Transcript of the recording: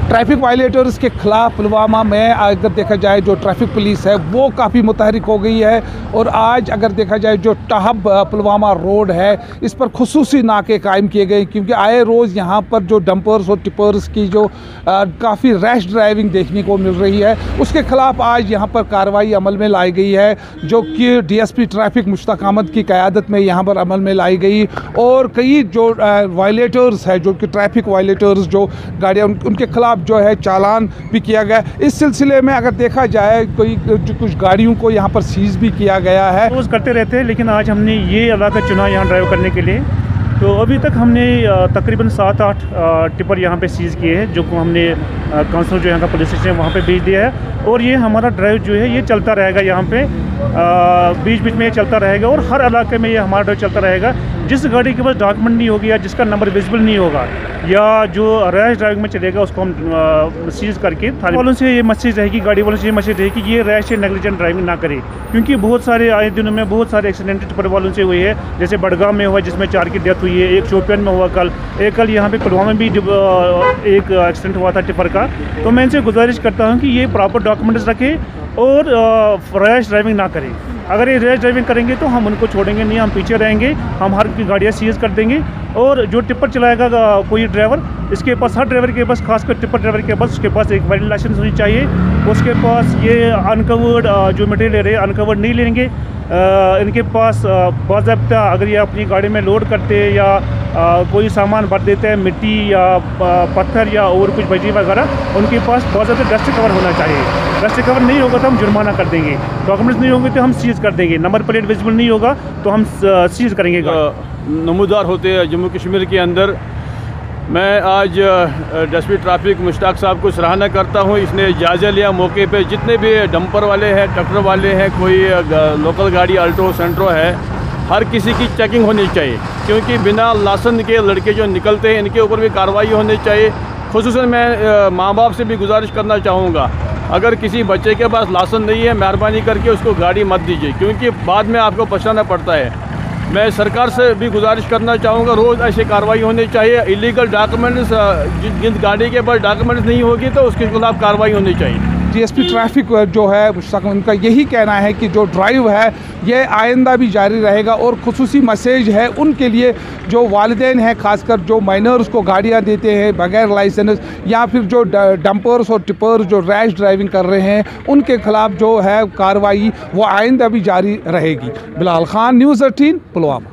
Traffic violators के खिलाफ पुलवामा में अगर देखा जाए जो ट्रैफिक पुलिस है वो काफ़ी मुतहरिक हो गई है। और आज अगर देखा जाए जो टाहब पुलवामा रोड है इस पर खुसूसी नाके कायम किए गए, क्योंकि आए रोज़ यहाँ पर जो डंपर्स और टिपर्स की जो काफ़ी रैश ड्राइविंग देखने को मिल रही है उसके खिलाफ आज यहाँ पर कार्रवाई अमल में लाई गई है, जो कि DSP ट्रैफिक मुश्ताक अहमद की क़यादत में यहाँ पर अमल में लाई गई। और कई जो वायलेटर्स है, जो कि ट्रैफिक वायलेटर्स जो गाड़ियाँ उनके खिलाफ जो है चालान भी किया गया। इस सिलसिले में अगर देखा जाए कुछ गाड़ियों को यहाँ पर सीज भी किया गया है। रोज़ करते रहते हैं, लेकिन आज हमने ये इलाका चुना यहाँ ड्राइव करने के लिए। तो अभी तक हमने तकरीबन 7-8 टिपर यहाँ पे सीज़ किए हैं, जो को हमने काउंसिल जो यहाँ का पुलिस स्टेशन है वहाँ पे भेज दिया है। और ये हमारा ड्राइव जो है ये चलता रहेगा, यहाँ पे बीच बीच में ये चलता रहेगा और हर इलाके में ये हमारा ड्राइव चलता रहेगा। जिस गाड़ी के पास डॉक्यूमेंट नहीं होगी या जिसका नंबर विजिबल नहीं होगा या जो रैश ड्राइविंग में चलेगा उसको हम सीज करके थाने वालों से ये मैसेज रहेगी, गाड़ी वालों से ये मैसेज रहेगी कि ये रैश या नेग्लिजेंट ड्राइविंग ना करे, क्योंकि बहुत सारे आए दिनों में बहुत सारे एक्सीडेंट टिपर वालों से हुए हैं। जैसे बड़गाम में हुआ जिसमें 4 की डेथ हुई है, एक शोपियान में हुआ कल यहाँ पे पुलवामा में भी एक एक्सीडेंट हुआ था टिपर का। तो मैं इनसे गुजारिश करता हूँ कि ये प्रॉपर डॉक्यूमेंट्स रखें और रैश ड्राइविंग ना करें। अगर ये रैश ड्राइविंग करेंगे तो हम उनको छोड़ेंगे नहीं, हम पीछे रहेंगे, हम हर की गाड़ियाँ सीज कर देंगे। और जो टिप्पर चलाएगा कोई ड्राइवर, इसके पास हर ड्राइवर के पास, खासकर टिप्पर ड्राइवर के पास, उसके पास एक वैलिड लाइसेंस होनी चाहिए। उसके पास ये अनकवर्ड जो मटेरियल ले रहे हैं अनकवर्ड नहीं लेंगे। इनके पास बाज़ाब्ता अगर ये अपनी गाड़ी में लोड करते हैं या कोई सामान भर देते हैं, मिट्टी या पत्थर या और कुछ बजी वगैरह, उनके पास बाज़ाब्ता डस्ट कवर होना चाहिए। डस्ट कवर नहीं होगा तो हम जुर्माना कर देंगे, डॉक्यूमेंट्स नहीं होंगे तो हम सीज कर देंगे, नंबर प्लेट विजिबल नहीं होगा तो हम सीज करेंगे। नमूदार होते हैं जम्मू कश्मीर के अंदर। मैं आज DSP ट्रैफिक मुश्ताक साहब को सराहना करता हूँ, इसने जायज़ा लिया मौके पे। जितने भी डंपर वाले हैं, ट्रैक्टर वाले हैं, कोई लोकल गाड़ी अल्टो सेंट्रो है, हर किसी की चेकिंग होनी चाहिए, क्योंकि बिना लाइसेंस के लड़के जो निकलते हैं इनके ऊपर भी कार्रवाई होनी चाहिए। खुसूसन मैं माँ बाप से भी गुजारिश करना चाहूँगा, अगर किसी बच्चे के पास लाइसेंस नहीं है मेहरबानी करके उसको गाड़ी मत दीजिए, क्योंकि बाद में आपको पछताना पड़ता है। मैं सरकार से भी गुजारिश करना चाहूँगा, रोज़ ऐसी कार्रवाई होनी चाहिए। इलीगल डॉक्यूमेंट्स, जिन गाड़ी के पास डॉक्यूमेंट्स नहीं होगी तो उसके खिलाफ कार्रवाई होनी चाहिए। DSP ट्रैफिक जो है उनका यही कहना है कि जो ड्राइव है ये आइंदा भी जारी रहेगा। और खुसूसी मैसेज है उनके लिए जो वालिदैन हैं, खासकर जो माइनर्स को गाड़ियां देते हैं बगैर लाइसेंस, या फिर जो डंपर्स और टिपर्स जो रैश ड्राइविंग कर रहे हैं उनके खिलाफ जो है कार्रवाई वो आइंदा भी जारी रहेगी। बिलाल खान, News 18, पुलवामा।